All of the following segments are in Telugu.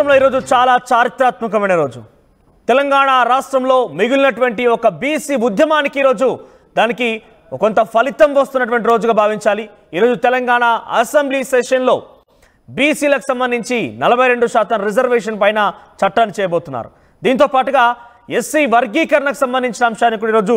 రాష్ట్రంలో ఈరోజు చాలా చారిత్రాత్మకమైన రోజు. తెలంగాణ రాష్ట్రంలో మిగిలినటువంటి ఒక బీసీ ఉద్యమానికి ఈరోజు దానికి కొంత ఫలితం వస్తున్నటువంటి రోజుగా భావించాలి. ఈరోజు తెలంగాణ అసెంబ్లీ సెషన్లో బీసీలకు సంబంధించి 42% రిజర్వేషన్ పైన చట్టాన్ని చేయబోతున్నారు. దీంతో పాటుగా ఎస్సీ వర్గీకరణకు సంబంధించిన అంశాన్ని కూడా ఈరోజు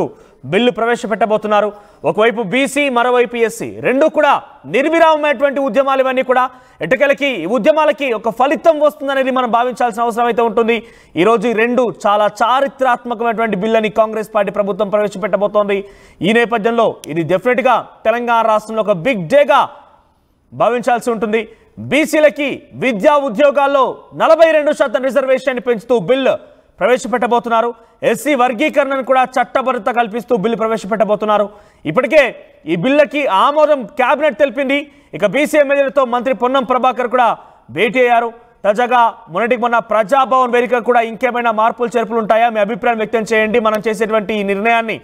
బిల్లు ప్రవేశపెట్టబోతున్నారు. ఒకవైపు బీసీ, మరోవైపు ఎస్సీ, రెండు కూడా నిర్విరామమైనటువంటి ఉద్యమాలు. ఇవన్నీ కూడా ఎటకెలకి ఈ ఉద్యమాలకి ఒక ఫలితం వస్తుందనేది మనం భావించాల్సిన అవసరం అయితే ఉంటుంది. ఈరోజు ఈ రెండు చాలా చారిత్రాత్మకమైనటువంటి బిల్లుని కాంగ్రెస్ పార్టీ ప్రభుత్వం ప్రవేశపెట్టబోతోంది. ఈ నేపథ్యంలో ఇది డెఫినెట్గా తెలంగాణ రాష్ట్రంలో ఒక బిగ్ డేగా భావించాల్సి ఉంటుంది. బీసీలకి విద్యా ఉద్యోగాల్లో 42% రిజర్వేషన్ పెంచుతూ బిల్లు ప్రవేశపెట్టబోతున్నారు. ఎస్సీ వర్గీకరణను కూడా చట్టబద్ధత కల్పిస్తూ బిల్లు ప్రవేశపెట్టబోతున్నారు. ఇప్పటికే ఈ బిల్లుకి ఆమోదం కేబినెట్ తెలిపింది. ఇక బీసీ ఎమ్మెల్యేలతో మంత్రి పొన్నం ప్రభాకర్ కూడా భేటీ అయ్యారు. తాజాగా మొన్న ప్రజాభవన్ వేదిక కూడా ఇంకేమైనా మార్పులు చేర్పులు ఉంటాయా, మీ అభిప్రాయం వ్యక్తం చేయండి. మనం చేసేటువంటి ఈ నిర్ణయాన్ని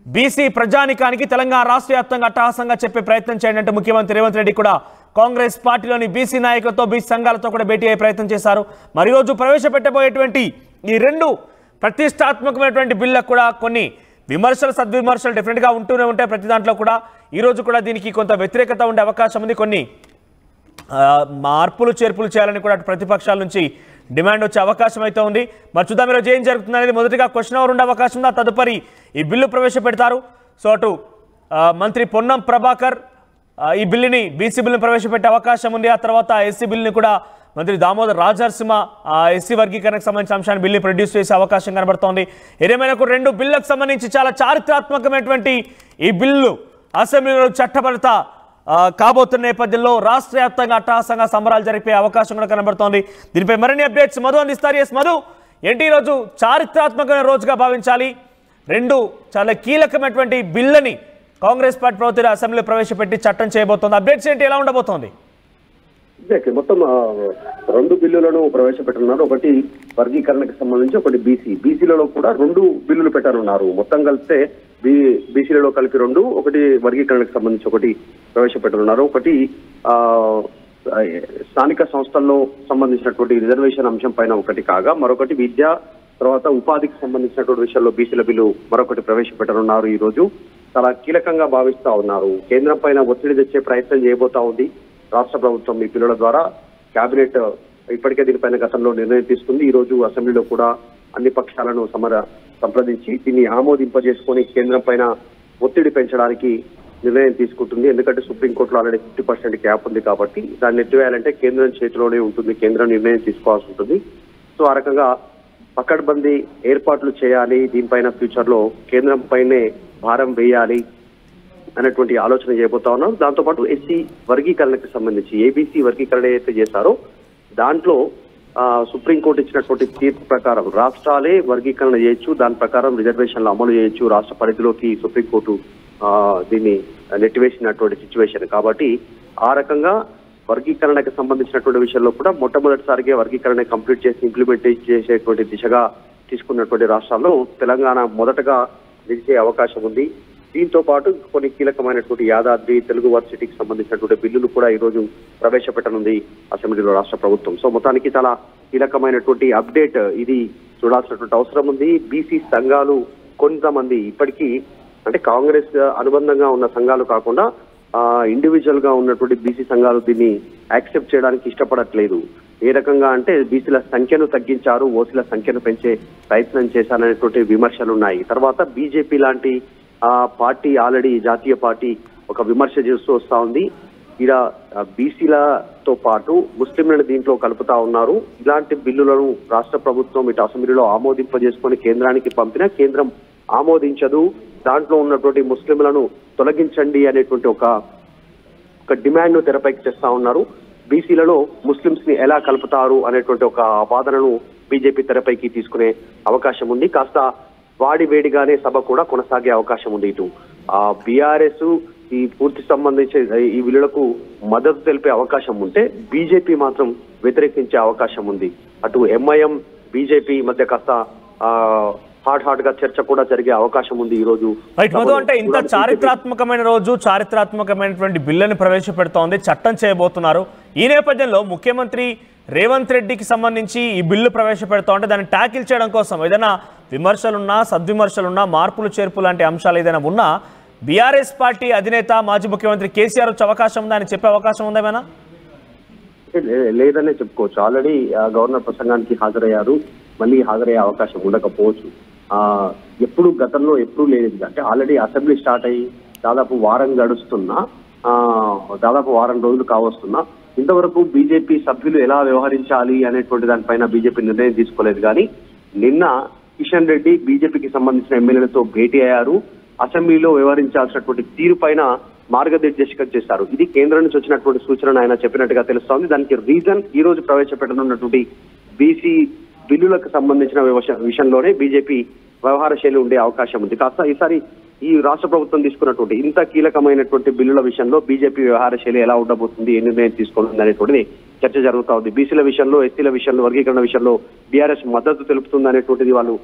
బీసీ ప్రజానికానికి తెలంగాణ రాష్ట్ర వ్యాప్తంగా అట్టహాసంగా చెప్పే ప్రయత్నం చేయండి అంటే ముఖ్యమంత్రి రేవంత్ రెడ్డి కూడా కాంగ్రెస్ పార్టీలోని బీసీ నాయకులతో, బీసీ సంఘాలతో కూడా భేటీ అయ్యే ప్రయత్నం చేశారు. మరి రోజు ప్రవేశపెట్టబోయేటువంటి ఈ రెండు ప్రతిష్టాత్మకమైనటువంటి బిల్లకు కూడా కొన్ని విమర్శలు, సద్విమర్శలు డెఫినెట్గా ఉంటూనే ఉంటాయి. ప్రతి దాంట్లో కూడా ఈరోజు కూడా దీనికి కొంత వ్యతిరేకత ఉండే అవకాశం ఉంది. కొన్ని మార్పులు చేర్పులు చేయాలని కూడా ప్రతిపక్షాల నుంచి డిమాండ్ వచ్చే అవకాశం అయితే ఉంది. మరి చూద్దాం ఈరోజు ఏం జరుగుతుంది అనేది. మొదటిగా క్వశ్చన్ అవర్ ఉండే అవకాశం ఉంది. తదుపరి ఈ బిల్లు ప్రవేశపెడతారు. సో అటు మంత్రి పొన్నం ప్రభాకర్ ఈ బిల్లుని, బీసీ బిల్లుని ప్రవేశపెట్టే అవకాశం ఉంది. ఆ తర్వాత ఎస్సీ బిల్లుని కూడా మంత్రి దామోదర్ రాజనరసింహ ఎస్సీ వర్గీకరణకు సంబంధించిన అంశాన్ని బిల్లు ప్రొడ్యూస్ చేసే అవకాశం కనబడుతోంది. ఏదేమైనా కూడా రెండు బిల్లులకు సంబంధించి చాలా చారిత్రాత్మకమైనటువంటి ఈ బిల్లు అసెంబ్లీలో చట్టబద్ధత కాబోతున్న నేపథ్యంలో రాష్ట్ర వ్యాప్తంగా అట్టహాసంగా సంబరాలు జరిపే అవకాశం కూడా కనబడుతోంది. దీనిపై మరిన్ని అప్డేట్స్ మధు అందిస్తారు. ఎస్ మధు, ఏంటి ఈరోజు చారిత్రాత్మకమైన రోజుగా భావించాలి. రెండు చాలా కీలకమైనటువంటి బిల్లుని కాంగ్రెస్ పార్టీ ప్రభుత్వం అసెంబ్లీలో ప్రవేశపెట్టి చట్టం చేయబోతోంది. అప్డేట్స్ ఏంటి, ఎలా ఉండబోతోంది? మొత్తం రెండు బిల్లులను ప్రవేశపెట్టనున్నారు. ఒకటి వర్గీకరణకు సంబంధించి, ఒకటి బీసీలలో కూడా రెండు బిల్లులు పెట్టనున్నారు. మొత్తం కలిస్తే బీసీలలో కలిపి రెండు, ఒకటి వర్గీకరణకు సంబంధించి ఒకటి ప్రవేశపెట్టనున్నారు. ఒకటి స్థానిక సంస్థల్లో సంబంధించినటువంటి రిజర్వేషన్ అంశం పైన ఒకటి కాగా, మరొకటి విద్య తర్వాత ఉపాధికి సంబంధించినటువంటి విషయాల్లో బీసీల బిల్లు మరొకటి ప్రవేశపెట్టనున్నారు. ఈ రోజు చాలా కీలకంగా భావిస్తా ఉన్నారు. కేంద్రం పైన ఒత్తిడి తెచ్చే ప్రయత్నం చేయబోతా ఉంది రాష్ట్ర ప్రభుత్వం. ఈ బిల్లుల ద్వారా కేబినెట్ ఇప్పటికే దీనిపైన గతంలో నిర్ణయం తీసుకుంది. ఈ రోజు అసెంబ్లీలో కూడా అన్ని పక్షాలను సంప్రదించి దీన్ని ఆమోదింపజేసుకొని కేంద్రం పైన ఒత్తిడి పెంచడానికి నిర్ణయం తీసుకుంటుంది. ఎందుకంటే సుప్రీంకోర్టులో ఆల్రెడీ 50% క్యాప్ ఉంది కాబట్టి దాన్ని ఎత్తివేయాలంటే కేంద్రం చేతిలోనే ఉంటుంది, కేంద్రం నిర్ణయం తీసుకోవాల్సి ఉంటుంది. సో ఆ రకంగా పకడ్బందీ ఏర్పాట్లు చేయాలి, దీనిపైన ఫ్యూచర్ లో కేంద్రం పైనే భారం వేయాలి అనేటువంటి ఆలోచన చేయబోతా ఉన్నాం. దాంతోపాటు ఎస్సీ వర్గీకరణకు సంబంధించి ఏబీసీ వర్గీకరణ ఏదైతే చేశారో దాంట్లో సుప్రీంకోర్టు ఇచ్చినటువంటి తీర్పు ప్రకారం రాష్ట్రాలే వర్గీకరణ చేయొచ్చు, దాని ప్రకారం రిజర్వేషన్లు అమలు చేయొచ్చు. రాష్ట్ర పరిధిలోకి సుప్రీంకోర్టు దీన్ని నెట్టివేసినటువంటి సిచ్యువేషన్ కాబట్టి ఆ రకంగా వర్గీకరణకు సంబంధించినటువంటి విషయంలో కూడా మొట్టమొదటిసారిగా వర్గీకరణ కంప్లీట్ చేసి ఇంప్లిమెంట్ చేసేటువంటి దిశగా తీసుకున్నటువంటి రాష్ట్రాల్లో తెలంగాణ మొదటగా నిలిచే అవకాశం ఉంది. దీంతో పాటు కొన్ని కీలకమైనటువంటి యాదాద్రి తెలుగు వర్సిటీకి సంబంధించినటువంటి బిల్లులు కూడా ఈ రోజు ప్రవేశపెట్టనుంది అసెంబ్లీలో రాష్ట్ర ప్రభుత్వం. సో మొత్తానికి చాలా కీలకమైనటువంటి అప్డేట్ ఇది చూడాల్సినటువంటి అవసరం ఉంది. బీసీ సంఘాలు కొంతమంది ఇప్పటికీ అంటే కాంగ్రెస్ అనుబంధంగా ఉన్న సంఘాలు కాకుండా ఇండివిజువల్ గా ఉన్నటువంటి బీసీ సంఘాలు దీన్ని యాక్సెప్ట్ చేయడానికి ఇష్టపడట్లేదు. ఏ రకంగా అంటే బీసీల సంఖ్యను తగ్గించారు, ఓసీల సంఖ్యను పెంచే ప్రయత్నం చేశారనేటువంటి విమర్శలు ఉన్నాయి. తర్వాత బీజేపీ లాంటి పార్టీ ఆల్రెడీ జాతీయ పార్టీ ఒక విమర్శ చేస్తూ వస్తా ఉంది. ఇలా బీసీలతో పాటు ముస్లింలను దీంట్లో కలుపుతా ఉన్నారు. ఇలాంటి బిల్లులను రాష్ట్ర ప్రభుత్వం ఇటు అసెంబ్లీలో ఆమోదింపజేసుకొని కేంద్రానికి పంపినా కేంద్రం ఆమోదించదు. దాంట్లో ఉన్నటువంటి ముస్లింలను తొలగించండి అనేటువంటి ఒక డిమాండ్ ను తెరపైకి తెస్తా ఉన్నారు. బీసీలలో ముస్లింస్ ని ఎలా కలుపుతారు అనేటువంటి ఒక వాదనను బీజేపీ తెరపైకి తీసుకునే అవకాశం ఉంది. కాస్త వాడి వేడిగానే సభ కూడా కొనసాగే అవకాశం ఉంది. ఇటు బీఆర్ఎస్ ఈ పూర్తి సంబంధించి ఈ బిల్లులకు మద్దతు తెలిపే అవకాశం ఉంటే బీజేపీ మాత్రం వ్యతిరేకించే అవకాశం ఉంది. అటు ఎంఐఎం బీజేపీ మధ్య కాస్త హాట్ గా చర్చ కూడా జరిగే అవకాశం ఉంది ఈ రోజు. రైట్ మధు, అంటే ఇంత చారిత్రాత్మకమైన రోజు, చారిత్రాత్మకమైనటువంటి బిల్లుని ప్రవేశపెడుతోంది, చట్టం చేయబోతున్నారు. ఈ నేపథ్యంలో ముఖ్యమంత్రి రేవంత్ రెడ్డికి సంబంధించి ఈ బిల్లు ప్రవేశపెడతా ఉంటే దాన్ని ట్యాకిల్ చేయడం కోసం ఏదైనా విమర్శలున్నా సద్విమర్శలున్నా మార్పులు చేర్పులు లాంటి అంశాలు ఏదైనా ఉన్నా బీఆర్ఎస్ పార్టీ అధినేత మాజీ ముఖ్యమంత్రి కేసీఆర్ వచ్చే అవకాశం ఉందా అని చెప్పే అవకాశం ఉందేమైనా? లేదనే చెప్పుకోవచ్చు. ఆల్రెడీ గవర్నర్ ప్రసంగానికి హాజరయ్యారు, మళ్ళీ హాజరయ్యే అవకాశం ఉండకపోవచ్చు. ఎప్పుడు గతంలో ఎప్పుడు లేదు అంటే ఆల్రెడీ అసెంబ్లీ స్టార్ట్ అయ్యి దాదాపు వారం గడుస్తున్నా, దాదాపు వారం రోజులు కావస్తున్నా ఇంతవరకు బీజేపీ సభ్యులు ఎలా వ్యవహరించాలి అనేటువంటి దానిపైన బీజేపీ నిర్ణయం తీసుకోలేదు. కానీ నిన్న కిషన్ రెడ్డి బీజేపీకి సంబంధించిన ఎమ్మెల్యేలతో భేటీ అయ్యారు. అసెంబ్లీలో వ్యవహరించాల్సినటువంటి తీరు పైన మార్గనిర్దేశకం చేశారు. ఇది కేంద్రం నుంచి వచ్చినటువంటి సూచనను ఆయన చెప్పినట్టుగా తెలుస్తోంది. దానికి రీజన్ ఈ రోజు ప్రవేశపెట్టనున్నటువంటి బీసీ బిల్లులకు సంబంధించిన విషయంలోనే బీజేపీ వ్యవహార శైలి ఉండే అవకాశం ఉంది. కాస్త ఈసారి ఈ రాష్ట్ర ప్రభుత్వం తీసుకున్నటువంటి ఇంత కీలకమైనటువంటి బిల్లుల విషయంలో బీజేపీ వ్యవహార శైలి ఎలా ఉండబోతుంది, ఏ నిర్ణయం తీసుకోనుంది అనేటువంటిది చర్చ జరుగుతా ఉంది. బీసీల విషయంలో, ఎస్సీల విషయంలో, వర్గీకరణ విషయంలో బీఆర్ఎస్ మద్దతు తెలుపుతుంది అనేటువంటిది వాళ్ళు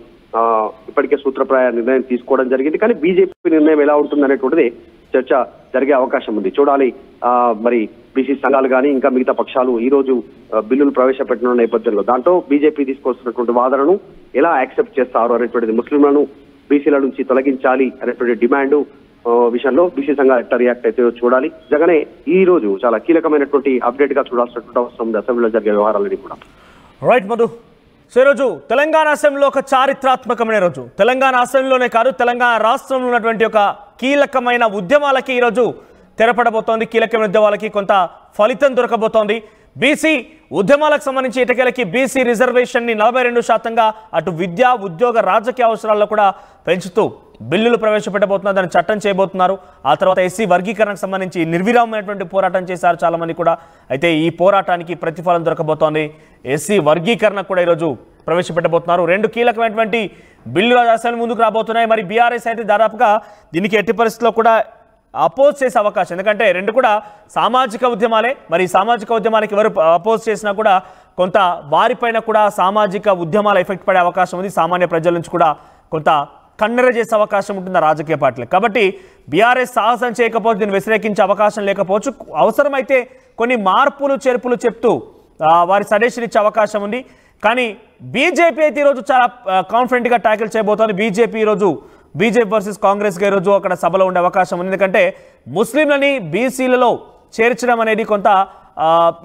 ఇప్పటికే సూత్రప్రాయ నిర్ణయం తీసుకోవడం జరిగింది. కానీ బీజేపీ నిర్ణయం ఎలా ఉంటుంది అనేటువంటిది చర్చ జరిగే అవకాశం ఉంది. చూడాలి మరి బీసీ సంఘాలు కానీ ఇంకా మిగతా పక్షాలు ఈ రోజు బిల్లులు ప్రవేశపెట్టిన నేపథ్యంలో దాంట్లో బీజేపీ తీసుకొస్తున్నటువంటి వాదనను ఎలా యాక్సెప్ట్ చేస్తారు అనేటువంటిది, ముస్లింలను బీసీల నుంచి తొలగించాలి అనేటువంటి డిమాండ్ విషయంలో బీసీ సంఘాలు ఎట్లా రియాక్ట్ అయితే చూడాలి. జగనే ఈ రోజు చాలా కీలకమైనటువంటి అప్డేట్ గా చూడాల్సినటువంటి అవసరం ఉంది అసెంబ్లీలో జరిగే వ్యవహారాలని కూడా. రైట్ మధు. సో ఈరోజు తెలంగాణ అసెంబ్లీలో ఒక చారిత్రాత్మకమైన రోజు. తెలంగాణ అసెంబ్లీలోనే కాదు, తెలంగాణ రాష్ట్రంలో ఉన్నటువంటి ఒక కీలకమైన ఉద్యమాలకి ఈరోజు తెరపడబోతోంది. కీలకమైన ఉద్యమాలకి కొంత ఫలితం దొరకబోతోంది. బీసీ ఉద్యమాలకు సంబంధించి ఇటకేలకి బీసీ రిజర్వేషన్ని 42%గా అటు విద్యా, ఉద్యోగ, రాజకీయ అవసరాల్లో కూడా పెంచుతూ బిల్లులు ప్రవేశపెట్టబోతున్నారు. దాన్ని చట్టం చేయబోతున్నారు. ఆ తర్వాత ఎస్సీ వర్గీకరణకు సంబంధించి నిర్విరామమైనటువంటి పోరాటం చేశారు చాలామంది కూడా. అయితే ఈ పోరాటానికి ప్రతిఫలం దొరకబోతోంది. ఎస్సీ వర్గీకరణ కూడా ఈరోజు ప్రవేశపెట్టబోతున్నారు. రెండు కీలకమైనటువంటి బిల్లులు అసెంబ్లీ ముందుకు రాబోతున్నాయి. మరి బీఆర్ఎస్ అయితే దాదాపుగా దీనికి ఎట్టి పరిస్థితుల్లో కూడా అపోజ్ చేసే అవకాశం, ఎందుకంటే రెండు కూడా సామాజిక ఉద్యమాలే. మరి సామాజిక ఉద్యమానికి ఎవరు అపోజ్ చేసినా కూడా కొంత వారిపైన కూడా సామాజిక ఉద్యమాల ఎఫెక్ట్ పడే అవకాశం ఉంది. సామాన్య ప్రజల నుంచి కూడా కొంత కన్నెర చేసే అవకాశం ఉంటుంది రాజకీయ పార్టీలకు. కాబట్టి బీఆర్ఎస్ సాహసం చేయకపోతే దీన్ని వ్యతిరేకించే అవకాశం లేకపోవచ్చు. అవసరమైతే కొన్ని మార్పులు చేర్పులు చెప్తూ వారి సజెషన్ ఇచ్చే అవకాశం ఉంది. కానీ బీజేపీ అయితే ఈరోజు చాలా కాన్ఫిడెంట్గా ట్యాకిల్ చేయబోతోంది. బీజేపీ వర్సెస్ కాంగ్రెస్గా ఈరోజు అక్కడ సభలో ఉండే అవకాశం ఉంది. ఎందుకంటే ముస్లింలని బీసీలలో చేర్చడం అనేది కొంత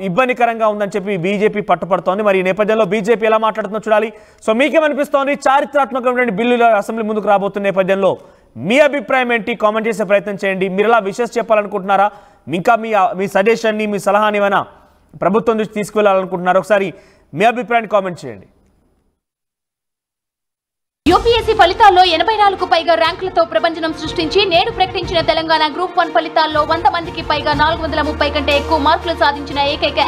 ఇబ్బందికరంగా ఉందని చెప్పి బీజేపీ పట్టుపడుతోంది. మరి ఈ నేపథ్యంలో బీజేపీ ఎలా మాట్లాడుతుందో చూడాలి. సో మీకేమనిపిస్తోంది? చారిత్రాత్మకమైన బిల్లులు అసెంబ్లీ ముందుకు రాబోతున్న నేపథ్యంలో మీ అభిప్రాయం ఏంటి? కామెంట్ చేసే ప్రయత్నం చేయండి. మీరు ఎలా విషెస్ చెప్పాలనుకుంటున్నారా? ఇంకా మీ సజెషన్ని, మీ సలహాని ఏమైనా ప్రభుత్వం నుంచి తీసుకువెళ్ళాలనుకుంటున్నారా? ఒకసారి మీ అభిప్రాయాన్ని కామెంట్ చేయండి. యూపీఎస్సీ ఫలితాల్లో 84కు పైగా ర్యాంకులతో ప్రపంచం సృష్టించి నేడు ప్రకటించిన తెలంగాణ గ్రూప్ 1 ఫలితాల్లో 100 మందికి పైగా 430 కంటే ఎక్కువ మార్కులు సాధించిన ఏకైక